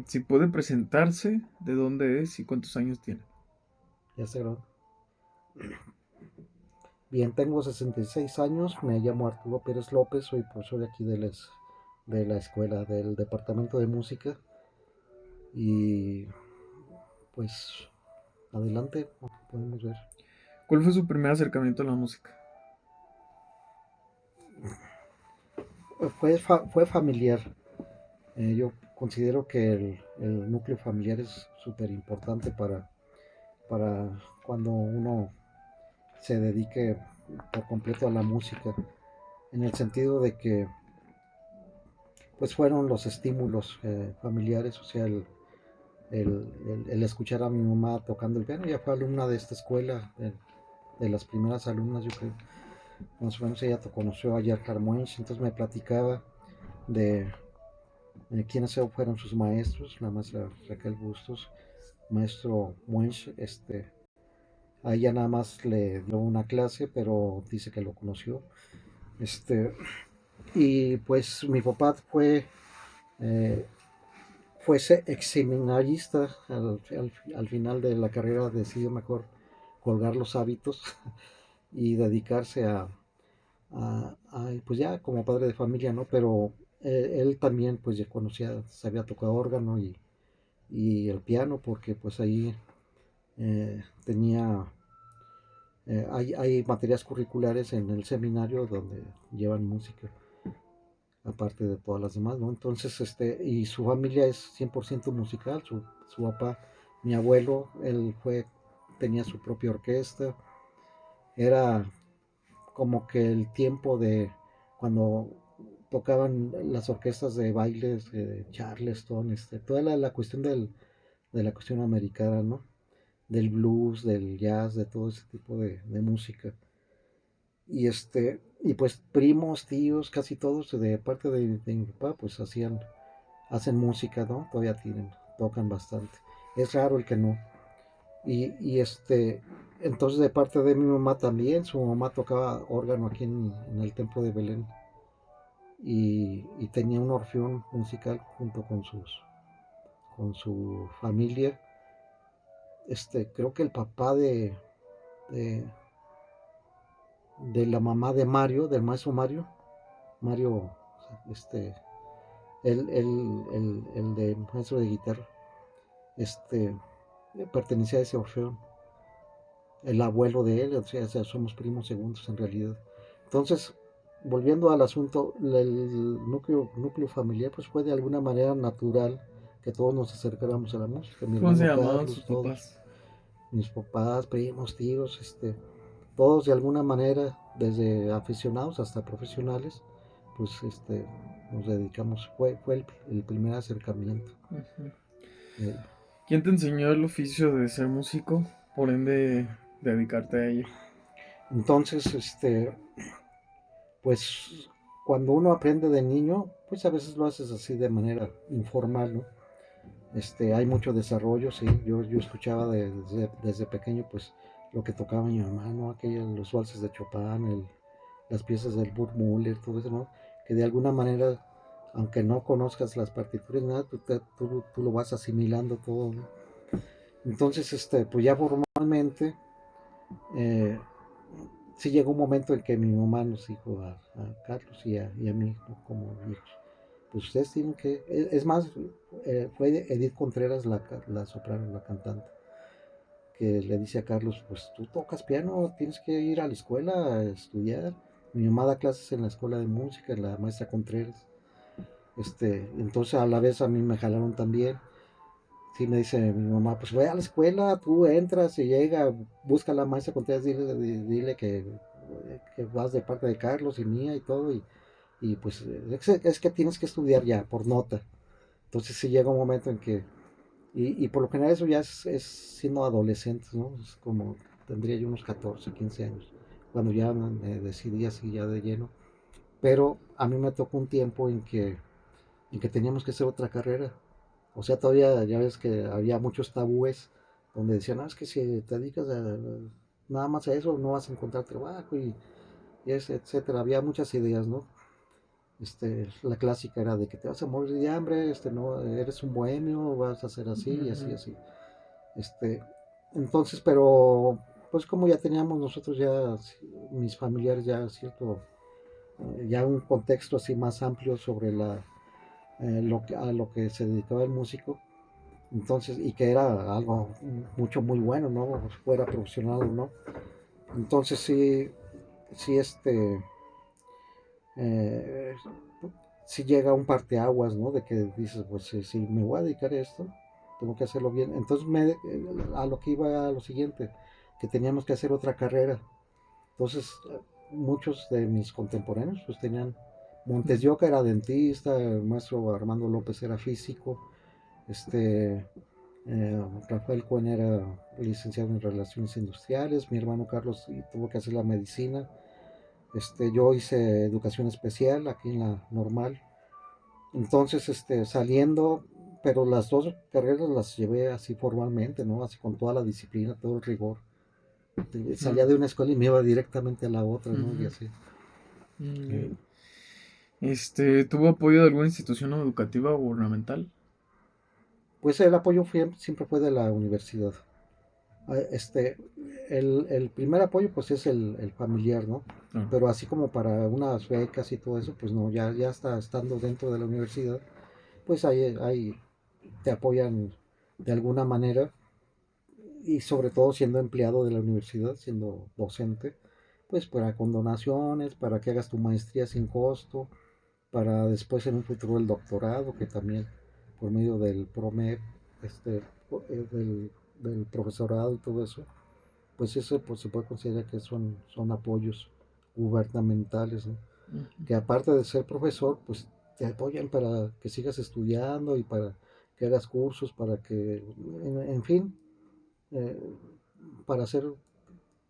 Si puede presentarse, de dónde es y cuántos años tiene. Ya se grabó. Bien, tengo 66 años, me llamo Arturo Pérez López, soy profesor de aquí de la escuela del departamento de música y pues adelante, podemos ver. ¿Cuál fue su primer acercamiento a la música? Fue familiar. Yo considero que el núcleo familiar es súper importante para cuando uno se dedique por completo a la música, en el sentido de que pues fueron los estímulos familiares, o sea, el escuchar a mi mamá tocando el piano. Ella fue alumna de esta escuela, de las primeras alumnas, yo creo. Más o menos ella conoció a Gerhard Munch, entonces me platicaba de, quiénes fueron sus maestros, la maestra Raquel Bustos, maestro Munch, a ella nada más le dio una clase, pero dice que lo conoció. Este, y pues mi papá eh, fue ex seminarista. Al final de la carrera decidió mejor colgar los hábitos y dedicarse pues ya como padre de familia, ¿no? Pero él también pues ya conocía, sabía tocar órgano y el piano porque pues ahí tenía, hay materias curriculares en el seminario donde llevan música, aparte de todas las demás, ¿no? Entonces, y su familia es 100% musical, su papá, mi abuelo, tenía su propia orquesta, era como que el tiempo de cuando tocaban las orquestas de bailes de Charleston, toda la cuestión de la cuestión americana, ¿no? Del blues, del jazz, de todo ese tipo de música. Y pues primos, tíos, casi todos de parte de mi papá, pues hacen música, ¿no? Todavía tocan bastante. Es raro el que no. Entonces de parte de mi mamá también, su mamá tocaba órgano aquí en el templo de Belén y tenía un orfeón musical junto con su familia. Creo que el papá de, de la mamá de Mario, del maestro Mario, este, el de maestro de guitarra, este, pertenecía a ese orfeón, el abuelo de él, o sea, somos primos segundos en realidad. Entonces, volviendo al asunto, el núcleo familiar pues fue de alguna manera natural que todos nos acercáramos a la música, mi ¿Cómo se hermano llamaban sus Carlos, todos, papás? mis papás, primos, tíos, todos de alguna manera, desde aficionados hasta profesionales, pues nos dedicamos, fue el primer acercamiento. Ujú. Eh, ¿Quién te enseñó el oficio de ser músico? Por ende, dedicarte a ello. entonces, pues cuando uno aprende de niño, pues a veces lo haces así de manera informal, ¿no? Hay mucho desarrollo, sí. Yo escuchaba desde pequeño, pues lo que tocaba mi mamá, ¿no? Los valses de Chopin, las piezas del Burgmüller, todo eso, ¿no? Que de alguna manera, aunque no conozcas las partituras, nada, tú lo vas asimilando todo, ¿no? Entonces, pues ya formalmente, eh, sí llegó un momento en que mi mamá nos dijo a Carlos y a mí, ¿no? Como hijos, pues ustedes tienen que, es más, fue Edith Contreras la soprano, la cantante, que le dice a Carlos, pues tú tocas piano, tienes que ir a la escuela a estudiar. Mi mamá da clases en la escuela de música, la maestra Contreras. Entonces a la vez a mí me jalaron también. Sí, me dice mi mamá, pues ve a la escuela, tú entras y llega, busca a la maestra Contreras, dile que vas de parte de Carlos y mía y todo, y pues es que tienes que estudiar ya, por nota. Entonces sí llega un momento en que, y por lo general eso ya es siendo adolescentes, ¿no? Es como, tendría yo unos 14 15 años, cuando ya me decidí así ya de lleno. Pero a mí me tocó un tiempo en que teníamos que hacer otra carrera. O sea, todavía ya ves que había muchos tabúes donde decían, no, es que si te dedicas nada más a eso no vas a encontrar trabajo y etcétera. Había muchas ideas, ¿no? La clásica era de que te vas a morir de hambre, no, eres un bohemio, vas a hacer así y así, Ujú. así. Este, entonces, pero pues como ya teníamos nosotros ya, mis familiares ya cierto, ya un contexto así más amplio sobre a lo que se dedicaba el músico, entonces, y que era algo mucho muy bueno, ¿no? Fuera profesional o no. Entonces sí, sí, eh, sí llega un parteaguas, ¿no? De que dices, pues si me voy a dedicar a esto, tengo que hacerlo bien. Entonces a lo que iba a lo siguiente, que teníamos que hacer otra carrera. Entonces muchos de mis contemporáneos pues tenían, Montes de Oca era dentista, el maestro Armando López era físico, este Rafael Cuen era licenciado en Relaciones Industriales, mi hermano Carlos tuvo que hacer la medicina, yo hice educación especial aquí en la normal. Entonces, saliendo, pero las dos carreras las llevé así formalmente, ¿no? Así con toda la disciplina, todo el rigor. Salía de Ujú. una escuela y me iba directamente a la otra, ¿no? Y Ujú. así. Mm. Eh, ¿Tuvo apoyo de alguna institución educativa o gubernamental? pues el apoyo siempre fue de la universidad. Ah, el primer apoyo pues es el familiar, ¿no? Claro. Pero así como para unas becas y todo eso, pues no, ya está estando dentro de la universidad, pues ahí te apoyan de alguna manera y sobre todo siendo empleado de la universidad, siendo docente, pues para condonaciones, para que hagas tu maestría sin costo, para después en un futuro el doctorado, que también por medio del PROMED, este, del profesorado y todo eso, pues eso pues, se puede considerar que son apoyos gubernamentales, ¿no? Ujú. Que aparte de ser profesor, pues te apoyan para que sigas estudiando y para que hagas cursos, para que, en fin, eh, para hacer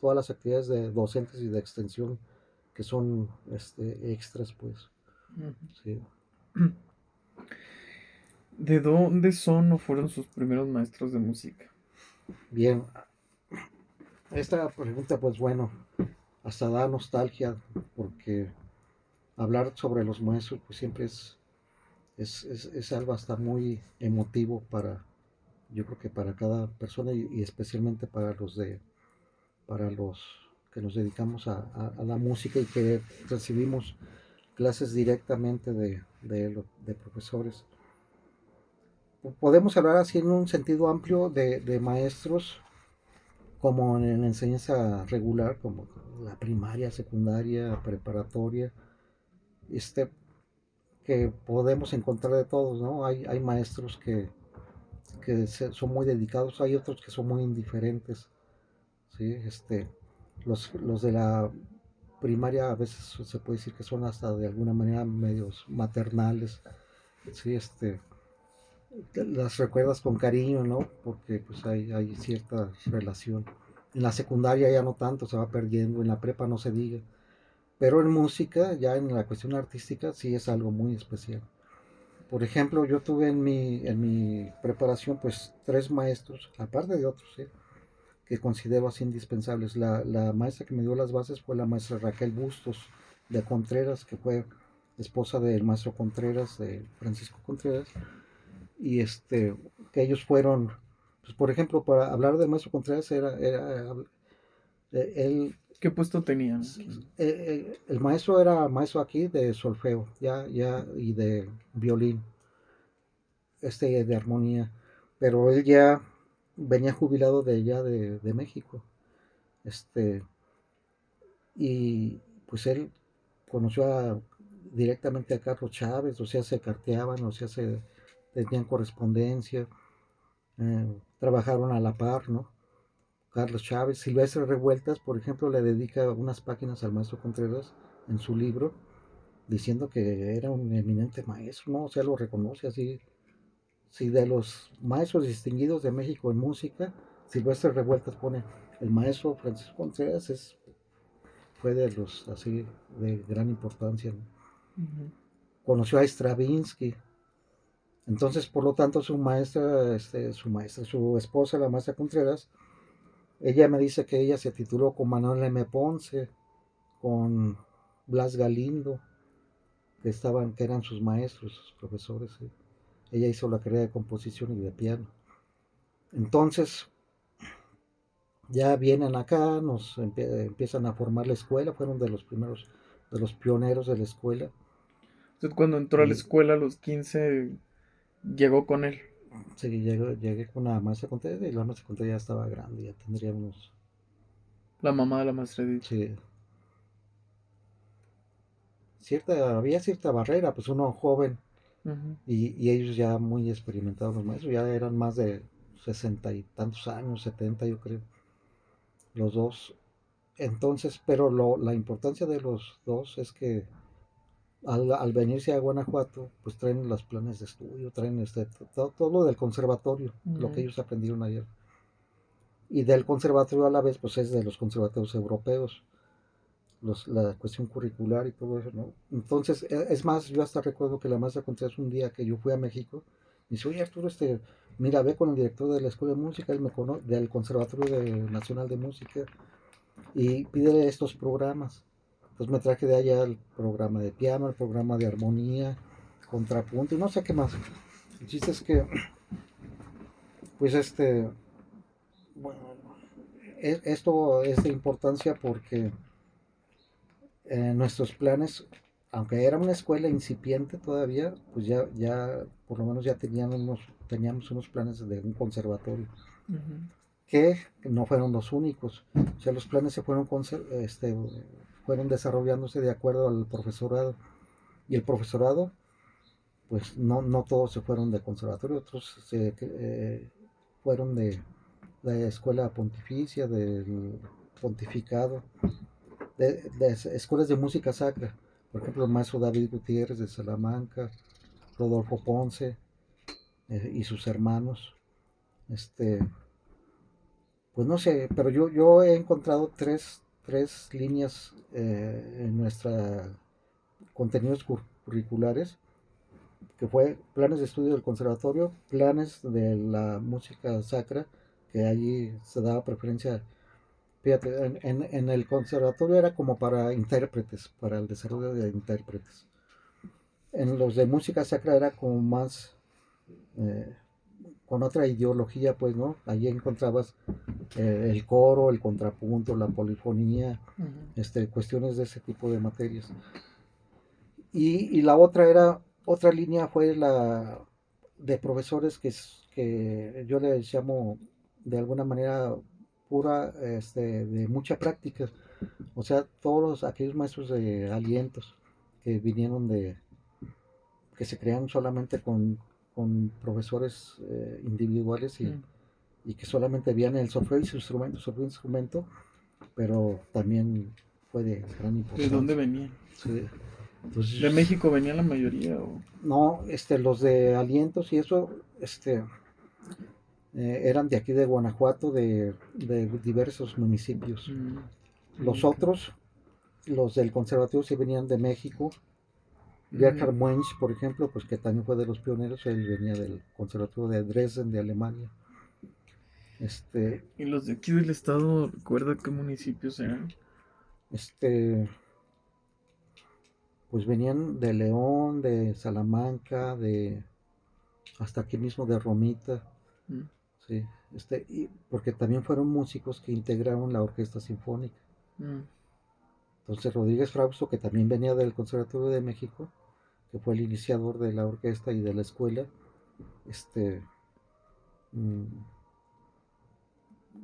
todas las actividades de docentes y de extensión que son extras, pues. Sí. Ujú. ¿De dónde son o fueron sus primeros maestros de música? Bien, esta pregunta, pues bueno, hasta da nostalgia, porque hablar sobre los maestros, pues siempre es algo hasta muy emotivo para, yo creo que para cada persona y especialmente para los que nos dedicamos a la música y que recibimos clases directamente de profesores. Podemos hablar así en un sentido amplio de maestros como en la enseñanza regular, como la primaria, secundaria, preparatoria, este, que podemos encontrar de todos, ¿no? Hay maestros que son muy dedicados, hay otros que son muy indiferentes, ¿sí? Los de la primaria a veces se puede decir que son hasta de alguna manera medios maternales, ¿sí? Las recuerdas con cariño, ¿no? Porque pues hay cierta relación. En la secundaria ya no tanto, se va perdiendo, en la prepa no se diga. Pero en música, ya en la cuestión artística, sí es algo muy especial. Por ejemplo, yo tuve en mi preparación pues tres maestros, aparte de otros, ¿sí? Que considero así indispensables. La maestra que me dio las bases fue la maestra Raquel Bustos de Contreras, que fue esposa del maestro Contreras, de Francisco Contreras, y que ellos fueron, pues por ejemplo, para hablar del maestro Contreras él, ¿Qué puesto tenían aquí? el maestro era maestro aquí de solfeo, ya, y de violín, de armonía, pero él ya venía jubilado de allá de México, este, y pues él conoció directamente a Carlos Chávez, o sea, se carteaban, o sea, tenían correspondencia, trabajaron a la par, ¿no? Carlos Chávez, Silvestre Revueltas, por ejemplo, le dedica unas páginas al maestro Contreras en su libro, diciendo que era un eminente maestro, ¿no? O sea, lo reconoce así. Si de los maestros distinguidos de México en música, Silvestre Revueltas pone el maestro Francisco Contreras fue de los así de gran importancia, ¿no? Ujú. Conoció a Stravinsky, entonces por lo tanto su maestra, su esposa, la maestra Contreras, ella me dice que ella se tituló con Manuel M. Ponce, con Blas Galindo, que eran sus maestros, sus profesores. ¿Sí? Ella hizo la carrera de composición y de piano. Entonces, ya vienen acá, empiezan a formar la escuela, fueron de los primeros, de los pioneros de la escuela. Usted cuando entró a la Y escuela a los 15 llegó con él. sí, llegué con una maestra contable y la maestra contable ya estaba grande, ya tendría unos, La mamá de la maestra Edith. sí, había cierta barrera, pues uno joven Ujú. y ellos ya muy experimentados, los maestros ya eran más de 60 y tantos años, 70 yo creo, los dos. Entonces, pero la importancia de los dos es que al venirse a Guanajuato, pues traen los planes de estudio, traen todo lo del conservatorio, lo que Ujú. ellos aprendieron ayer. Y del conservatorio a la vez, pues es de los conservatorios europeos, la cuestión curricular y todo eso, ¿no? Entonces, es más, yo hasta recuerdo que la maestra Contreras un día que yo fui a México, me dice, oye Arturo, mira, ve con el director de la Escuela de Música, él me conoce, del Conservatorio Nacional de Música, y pídele estos programas. Entonces me traje de allá el programa de piano, el programa de armonía, contrapunto y no sé qué más. El chiste es que, pues bueno, esto es de importancia porque nuestros planes, aunque era una escuela incipiente todavía, pues ya por lo menos ya teníamos unos planes de un conservatorio, Ujú. que no fueron los únicos. O sea, los planes fueron desarrollándose de acuerdo al profesorado. Y el profesorado, pues no todos se fueron de conservatorio, otros fueron de escuela pontificia, del pontificado, de escuelas de música sacra. Por ejemplo, el maestro David Gutiérrez de Salamanca, Rodolfo Ponce y sus hermanos. Este, pues no sé, pero yo he encontrado tres líneas en nuestra contenidos curriculares, que fue planes de estudio del conservatorio, planes de la música sacra, que allí se daba preferencia. Fíjate, en el conservatorio era como para intérpretes, para el desarrollo de intérpretes. En los de música sacra era como más eh, con otra ideología, pues, ¿no? Allí encontrabas el coro, el contrapunto, la polifonía, Ujú. cuestiones de ese tipo de materias. Y la otra línea fue la de profesores que yo les llamo de alguna manera pura, de mucha práctica. O sea, todos aquellos maestros de alientos que vinieron que se crearon solamente con profesores individuales Mm. y que solamente veían el solfeo instrumento, pero también fue de gran ¿De dónde importancia. venían? Sí. ¿De Entonces, México venía la mayoría o...? no, los de alientos y eso, eran de aquí de Guanajuato, de diversos municipios. Mm. Los Ok. otros, los del conservatorio, sí venían de México. Mm. Gerhard Munch, por ejemplo, pues que también fue de los pioneros, él venía del conservatorio de Dresden, de Alemania. Este, ¿Y los de aquí del estado, recuerda qué municipios eran? este, pues venían de León, de Salamanca, hasta aquí mismo de Romita, Mm. sí, porque también fueron músicos que integraron la orquesta sinfónica. Mm. Entonces Rodríguez Frausto, que también venía del Conservatorio de México, que fue el iniciador de la orquesta y de la escuela, este, mm,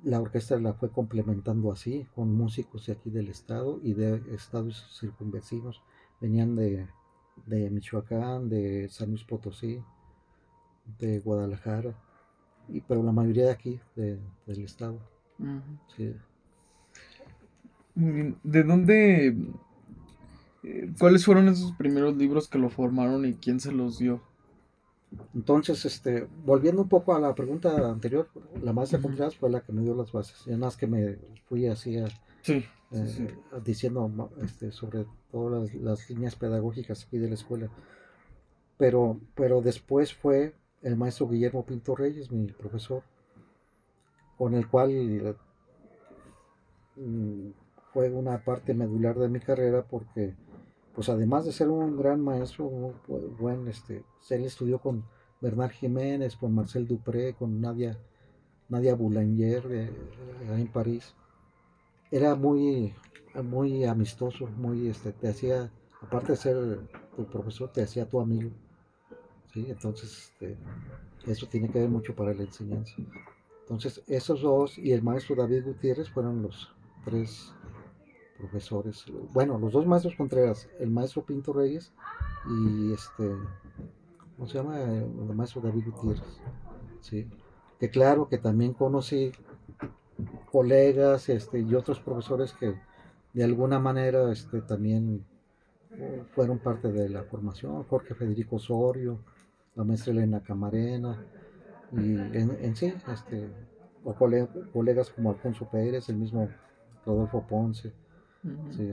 la orquesta la fue complementando así, con músicos de aquí del estado y de estados circunvecinos. Venían de Michoacán, de San Luis Potosí, de Guadalajara, pero la mayoría de aquí, del estado. Ujú. Sí. Muy bien. ¿De dónde... cuáles fueron esos primeros libros que lo formaron y quién se los dio? Entonces, volviendo un poco a la pregunta anterior, la maestra Ujú. Contreras fue la que me dio las bases. Ya nada más que me fui así Sí, sí, sí. diciendo sobre todas las líneas pedagógicas aquí de la escuela. Pero después fue el maestro Guillermo Pinto Reyes, mi profesor, con el cual mm, fue una parte medular de mi carrera porque pues además de ser un gran maestro, él estudió con Bernard Jiménez, con Marcel Dupré, con Nadia Boulanger en París. Era muy amistoso, te hacía, aparte de ser tu profesor, te hacía tu amigo, ¿sí? Entonces, eso tiene que ver mucho para la enseñanza. Entonces, esos dos y el maestro David Gutiérrez fueron los tres profesores. Bueno, los dos maestros Contreras, el maestro Pinto Reyes y ¿cómo se llama? El maestro David Gutiérrez, ¿sí? Que claro que también conocí colegas y otros profesores que de alguna manera también fueron parte de la formación. Jorge Federico Osorio, la maestra Elena Camarena, y en sí, o colegas como Alfonso Pérez, el mismo Rodolfo Ponce, Ujú. sí,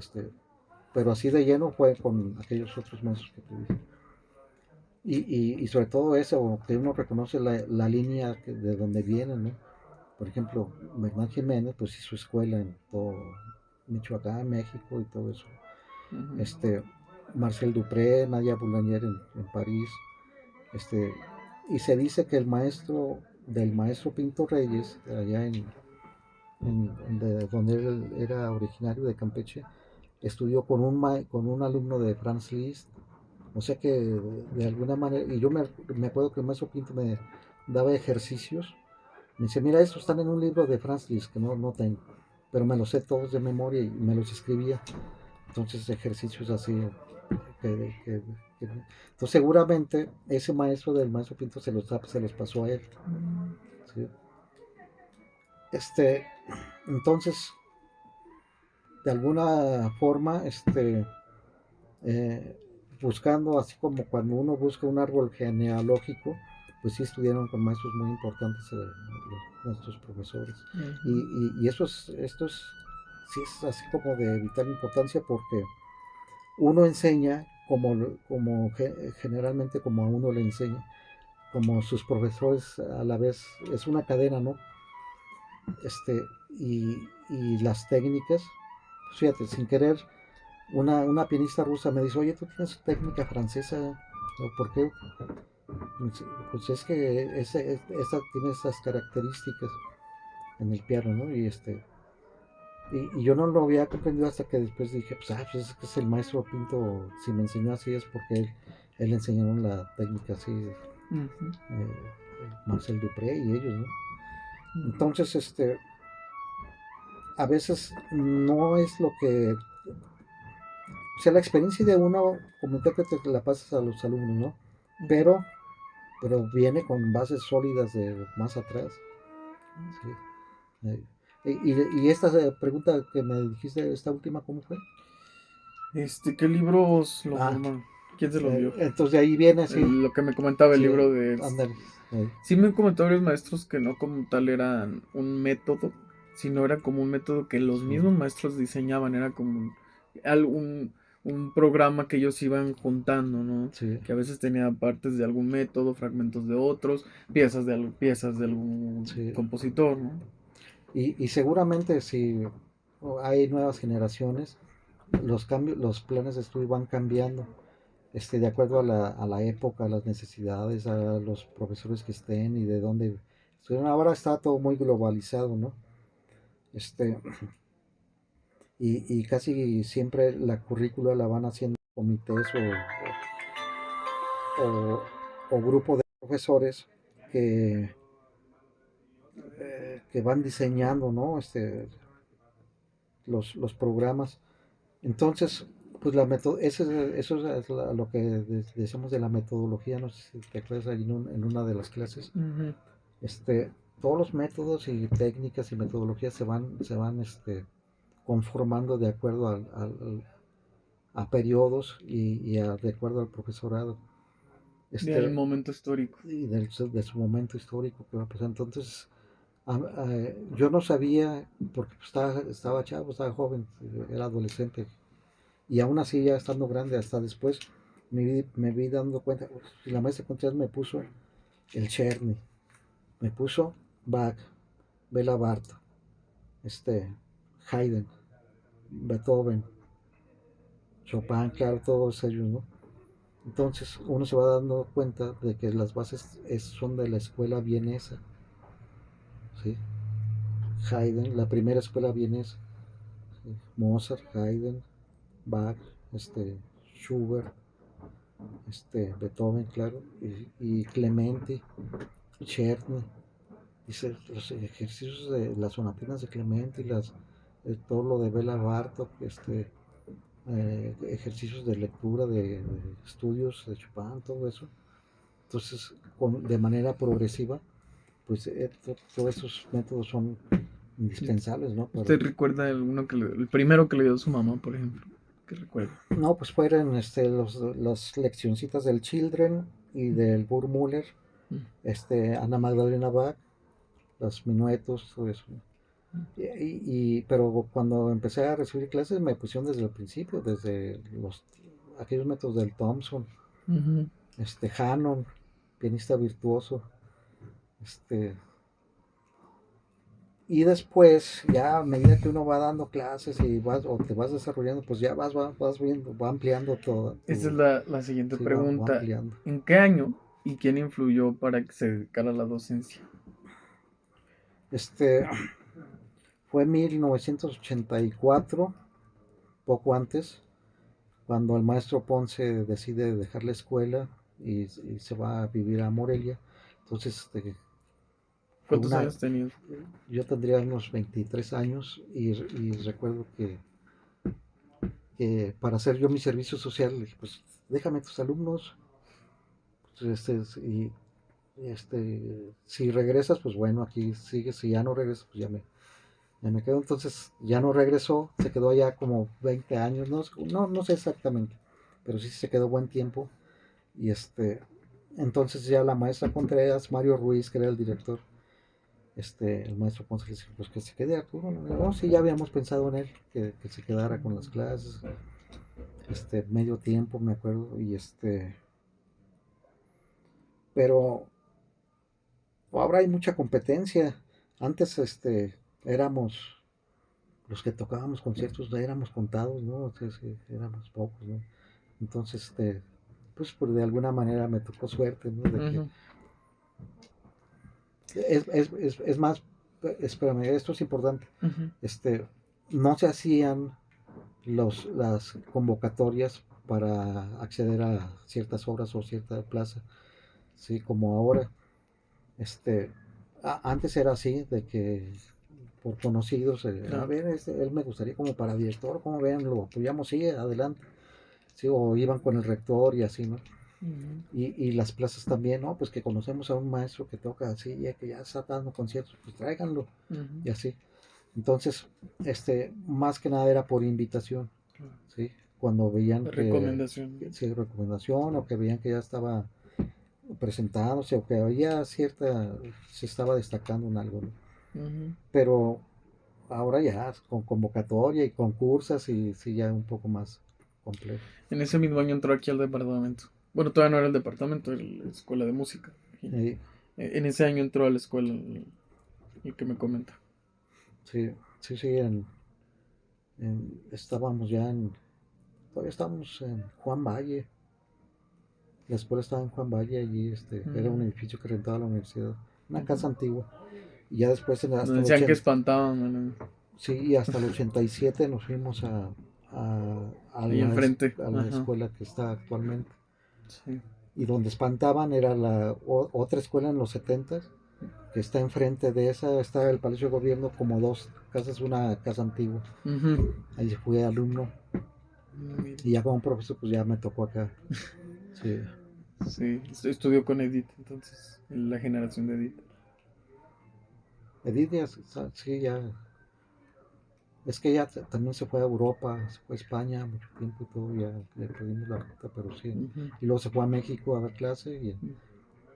pero así de lleno fue con aquellos otros maestros que te dije. Y sobre todo eso, que uno reconoce la línea de donde vienen, ¿no? Por ejemplo, Bernal Jiménez, pues hizo escuela en todo Michoacán, México y todo eso. Ujú. Este, Marcel Dupré, Nadia Boulanger en París. Este, y se dice que del maestro Pinto Reyes, allá donde él era originario de Campeche, estudió con un alumno de Franz Liszt. O sea que de alguna manera, y yo me acuerdo que el maestro Pinto me daba ejercicios. Me dice, mira, estos están en un libro de Franz Liszt que no tengo, pero me los sé todos de memoria y me los escribía. Entonces, ejercicios así. que- que- entonces, seguramente ese maestro del maestro Pinto se los pasó a él. ¿Sí? Este, entonces, de alguna forma, eh, buscando, así como cuando uno busca un árbol genealógico, pues sí estudiaron con maestros muy importantes nuestros profesores. Ujú. Y sí es así como de vital importancia porque uno enseña generalmente como a uno le enseña, como sus profesores a la vez, es una cadena, ¿no? Y las técnicas, pues fíjate, sin querer, una pianista rusa me dice, oye, tú tienes técnica francesa, ¿no? ¿Por qué? Pues es que esa tiene esas características en el piano, ¿no? Y yo no lo había comprendido hasta que después dije, pues es que es el maestro Pinto, si me enseñó así es porque él le enseñaron la técnica así, Ujú. Marcel Dupré y ellos, ¿no? Ujú. Entonces, a veces no es lo que, o sea, la experiencia de uno como intérprete la pasas a los alumnos, ¿no? Ujú. Pero, pero viene con bases sólidas de más atrás, ¿sí? Eh, y esta pregunta que me dijiste, esta última, ¿cómo fue? ¿Qué libros lo Ah, forman? ¿Quién se los dio? entonces de ahí viene, sí, Lo que me comentaba el sí, libro de... ándale. Sí me comentó varios maestros que no como tal eran un método, sino era como un método que los Sí, mismos maestros diseñaban, era como un programa que ellos iban juntando, ¿no? sí, Que a veces tenía partes de algún método, fragmentos de otros, piezas de algún sí. compositor, ¿no? Y seguramente si hay nuevas generaciones, los planes de estudio van cambiando, de acuerdo a la época, a las necesidades, a los profesores que estén y de dónde estudian. Ahora está todo muy globalizado, ¿no? Este, y casi siempre la currícula la van haciendo comités o grupo de profesores que, que van diseñando, ¿no? Los programas. Entonces, pues eso es lo que decimos de la metodología, no sé si te acuerdas ahí en una de las clases. Ujú. Este, todos los métodos y técnicas y metodologías se van conformando de acuerdo a periodos de acuerdo al profesorado. Del Este, momento histórico. y de su momento histórico que va a pasar. Entonces, yo no sabía, porque pues, estaba chavo, estaba joven, era adolescente, y aún así ya estando grande, hasta después me vi dando cuenta, y la maestra Contreras me puso el Czerny, me puso Bach, Bela Bartok, Haydn, Beethoven, Chopin, claro, todos ellos, ¿no? Entonces uno se va dando cuenta de que las bases son de la escuela vienesa, ¿sí? Haydn, la primera escuela vienesa, ¿sí? Mozart, Haydn, Bach, Schubert, Beethoven, claro, y Clementi, Czerny, dice los ejercicios de las sonatinas de Clementi, todo lo de Bela Bartok, ejercicios de lectura, de estudios de Chopin, todo eso. Entonces, de manera progresiva, pues todos esos métodos son indispensables, ¿no? ¿Usted recuerda alguno el primero que le dio su mamá, por ejemplo? ¿Qué recuerda? No, pues fueron las leccioncitas del Children y del Burmuller, Mm, Ana Magdalena Bach, los minuetos, todo eso. Pero cuando empecé a recibir clases me pusieron desde el principio, desde aquellos métodos del Thompson, ujú. Hannon, pianista virtuoso, este, y después, ya a medida que uno va dando clases y o te vas desarrollando, pues ya vas viendo, va ampliando todo. Esa es la siguiente Sí, va pregunta. ampliando. ¿En qué año y quién influyó para que se dedicara a la docencia? Este, Fue en 1984, poco antes, cuando el maestro Ponce decide dejar la escuela y se va a vivir a Morelia. Entonces, fue ¿Cuántos una, años tenías? yo tendría unos 23 años y recuerdo que para hacer yo mi servicio social, le dije, pues déjame tus alumnos, pues, si regresas, pues bueno, aquí sigues, si ya no regresas, pues ya me quedo. Entonces ya no regresó, se quedó allá como 20 años, no sé exactamente, pero sí se quedó buen tiempo. Y entonces ya la maestra Contreras, Mario Ruiz, que era el director, el maestro Ponce le dijo, pues que se quede Arturo. No, sí, ya habíamos pensado en él, que se quedara con las clases, medio tiempo, me acuerdo, pero ahora hay mucha competencia. Antes, éramos los que tocábamos conciertos, éramos contados, ¿no? O sea, sí, éramos pocos, ¿no? Entonces, pues de alguna manera me tocó suerte, ¿no? De que Ujú, es más, espérame, esto es importante. ujú. No se hacían las convocatorias para acceder a ciertas obras o cierta plaza, sí, como ahora. Este, Antes era así, de que por conocidos, a Claro. ver, él me gustaría como para director, como ven, lo apoyamos, sí, adelante. Sí, o iban con el rector y así, ¿no? Ujú, Y las plazas también, ¿no? Pues que conocemos a un maestro que toca así, que ya está dando conciertos, pues tráiganlo, ujú. y así. Entonces, más que nada era por invitación, Claro. ¿sí? Cuando veían Recomendación, ¿no? si recomendación o que veían que ya estaba presentándose o que había se estaba destacando en algo, ¿no? Ujú. Pero ahora ya con convocatoria y concursas y sí ya un poco más complejo. En ese mismo año entró aquí al departamento. Bueno, todavía no era el departamento, era la escuela de música. Aquí. Y, En ese año entró a la escuela el que me comenta. sí, sí, sí, estábamos ya todavía estábamos en Juan Valle, la escuela estaba en Juan Valle, allí era un Mm. edificio que rentaba la universidad, una Ujú. casa antigua, y ya después Nos hasta el decían que 80, espantaban, ¿no? sí, y hasta el 87 nos fuimos Ahí enfrente. a la Ajá. escuela que está actualmente, Sí. y donde espantaban era otra escuela en los 70 que está enfrente de esa, está el Palacio de Gobierno, como dos casas, una casa antigua, Ujú. ahí fui alumno, Mira. y ya como profesor pues ya me tocó acá, sí. Sí, estudió con Edith, entonces, en la generación de Edith. Edith ya, sí, ya, es que ella también se fue a Europa, se fue a España mucho tiempo y todo, ya le perdimos la ruta, pero sí. Ujú. Y luego se fue a México a dar clase y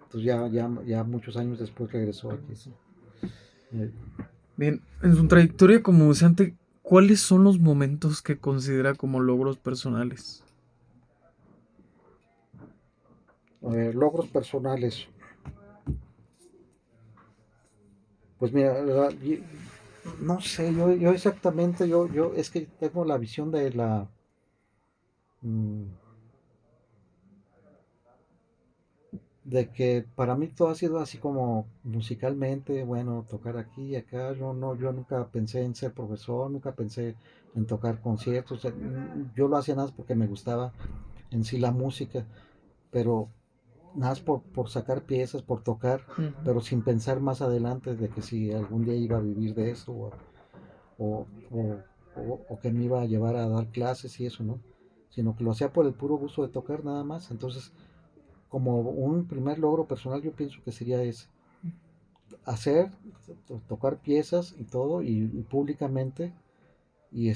entonces ya muchos años después regresó aquí. Regresó. Eh, Bien, en su trayectoria como docente, ¿cuáles son los momentos que considera como logros personales? Logros personales. Pues mira, no sé, yo exactamente, es que tengo la visión de mm, de que para mí todo ha sido así como musicalmente, bueno, tocar aquí y acá. Yo nunca pensé en ser profesor, nunca pensé en tocar conciertos. Yo lo hacía nada más porque me gustaba en sí la música, pero nada más por sacar piezas, por tocar, Ujú. pero sin pensar más adelante de que si algún día iba a vivir de eso o, o- o que me iba a llevar a dar clases y eso, ¿no? Sino que lo hacía por el puro gusto de tocar nada más. Entonces, como un primer logro personal, yo pienso que sería ese, hacer, tocar piezas y todo, y públicamente, y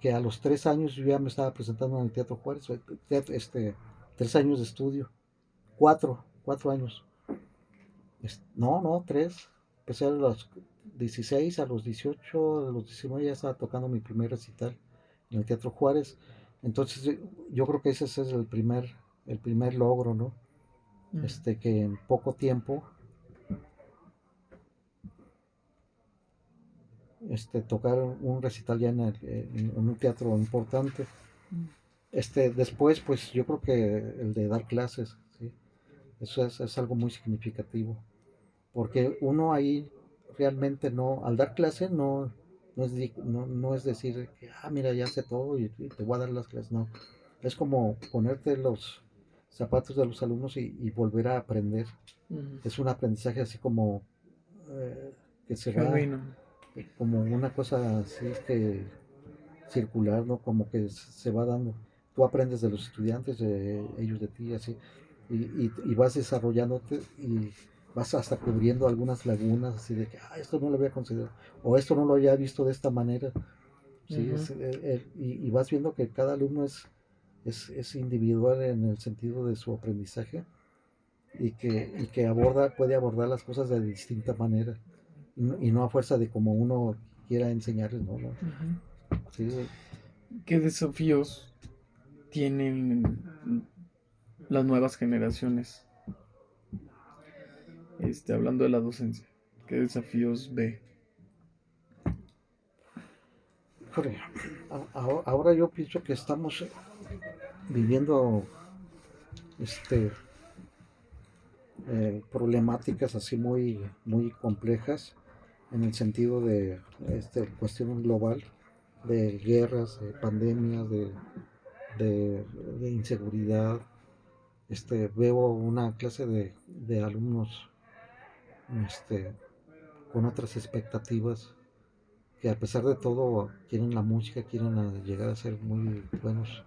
que a los 3 años yo ya me estaba presentando en el Teatro Juárez, 3 años de estudio, cuatro años. No, tres. Empecé a los 16, a los 18, a los 19 ya estaba tocando mi primer recital en el Teatro Juárez. Entonces yo creo que ese es el primer logro, ¿no? Mm. Que en poco tiempo tocar un recital ya en un teatro importante. Después, pues yo creo que el de dar clases, ¿sí? Eso es algo muy significativo, porque uno ahí realmente no, al dar clase no es decir que, mira, ya sé todo y te voy a dar las clases, no. Es como ponerte los zapatos de los alumnos y volver a aprender. Ujú. Es un aprendizaje así como que se va, Genuino. como una cosa así que circular, ¿no? Como que se va dando. Tú aprendes de los estudiantes, de ellos de ti, así, y vas desarrollándote y vas hasta cubriendo algunas lagunas, así de que, esto no lo había considerado, o esto no lo había visto de esta manera, ¿sí? Ujú. Y vas viendo que cada alumno es individual en el sentido de su aprendizaje y que puede abordar las cosas de distinta manera y no a fuerza de como uno quiera enseñarles, no, no. Ujú. Sí, ¿Qué desafíos tienen las nuevas generaciones? Hablando de la docencia, ¿qué desafíos ve? híjole, ahora yo pienso que estamos viviendo este, problemáticas así muy, muy complejas en el sentido de cuestión global, de guerras, de pandemias, de, de inseguridad. Veo una clase de alumnos este, con otras expectativas que a pesar de todo quieren la música, quieren llegar a ser muy buenos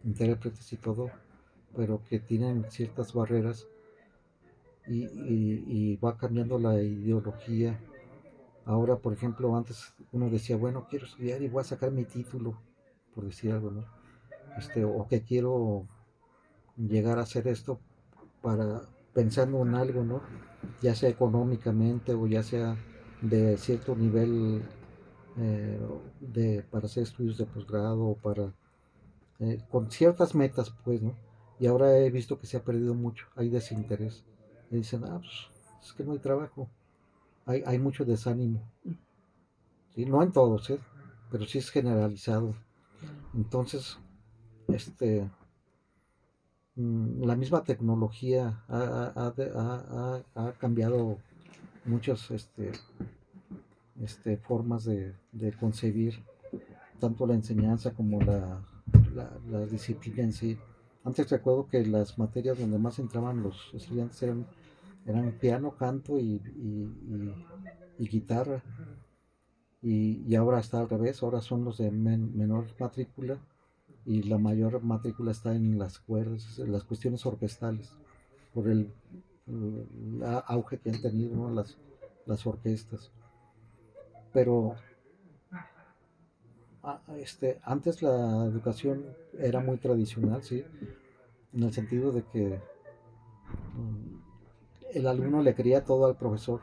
intérpretes y todo, pero que tienen ciertas barreras y va cambiando la ideología. Ahora, por ejemplo, antes uno decía, bueno, quiero estudiar y voy a sacar mi título, por decir algo, ¿no? O que quiero llegar a hacer esto para pensando en algo, ¿no? Ya sea económicamente o ya sea de cierto nivel para hacer estudios de posgrado o con ciertas metas, pues, ¿no? Y ahora he visto que se ha perdido mucho, hay desinterés. Y dicen, pues es que no hay trabajo, hay mucho desánimo, ¿sí? No en todos, ¿eh? Pero sí es generalizado. Entonces, este, la misma tecnología ha cambiado muchas formas de concebir tanto la enseñanza como la disciplina en sí. Antes recuerdo que las materias donde más entraban los estudiantes eran piano, canto y guitarra. Y ahora está al revés, ahora son los de menor matrícula y la mayor matrícula está en las cuerdas, en las cuestiones orquestales, por el auge que han tenido, ¿no? las orquestas. Pero antes la educación era muy tradicional, sí, en el sentido de que el alumno le creía todo al profesor,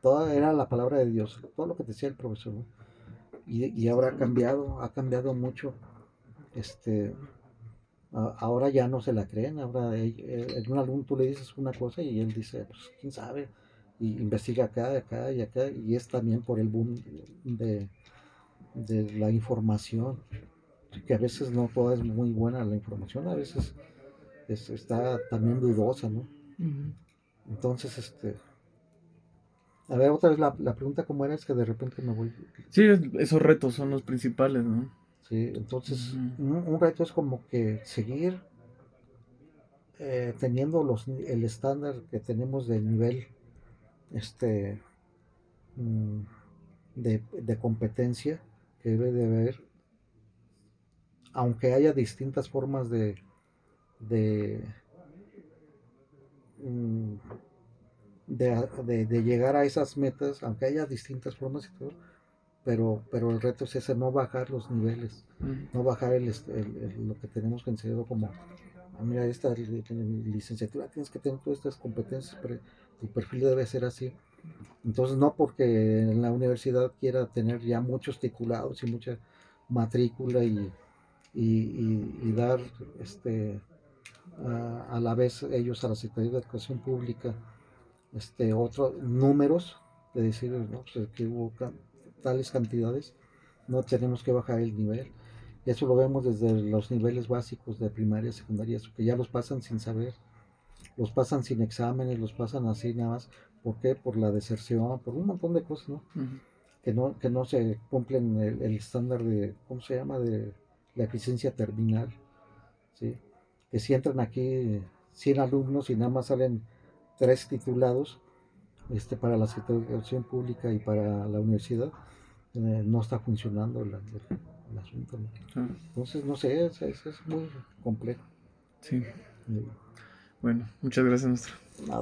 toda era la palabra de Dios, todo lo que decía el profesor, ¿no? Y ahora ha cambiado mucho. Este, Ahora ya no se la creen, ahora en un alumno tú le dices una cosa y él dice, pues quién sabe, y investiga acá, acá y acá, y es también por el boom de la información, que a veces no toda es muy buena la información, a veces está también dudosa, ¿no? Ujú. Entonces, a ver, otra vez la pregunta cómo era, es que de repente me voy. Sí, esos retos son los principales, ¿no? Sí, entonces Ujú. un reto es como que seguir teniendo el estándar que tenemos del nivel este, mm, de competencia que debe de haber, aunque haya distintas formas de, mm, de llegar a esas metas, aunque haya distintas formas y todo, pero el reto es ese, no bajar los niveles, Ujú. no bajar lo que tenemos considerado como, mira, esta licenciatura tienes que tener todas estas competencias, pero tu perfil debe ser así. Entonces, no porque en la universidad quiera tener ya muchos titulados y mucha matrícula y dar a la vez ellos a la Secretaría de Educación Pública otros números de decir, ¿no? Pues, que hubo tales cantidades, no tenemos que bajar el nivel. Eso lo vemos desde los niveles básicos de primaria, secundaria, que ya los pasan sin saber, los pasan sin exámenes, los pasan así nada más. ¿Por qué? Por la deserción, por un montón de cosas, ¿no? Ujú. Que no se cumplen el estándar de, ¿cómo se llama? De la eficiencia terminal, ¿sí? Que si entran aquí 100 alumnos y nada más salen 3 titulados, para la educación pública y para la universidad, no está funcionando el asunto, ¿no? Ah, Entonces, no sé, es muy complejo. sí. Eh, Bueno, muchas gracias, maestro. Nada.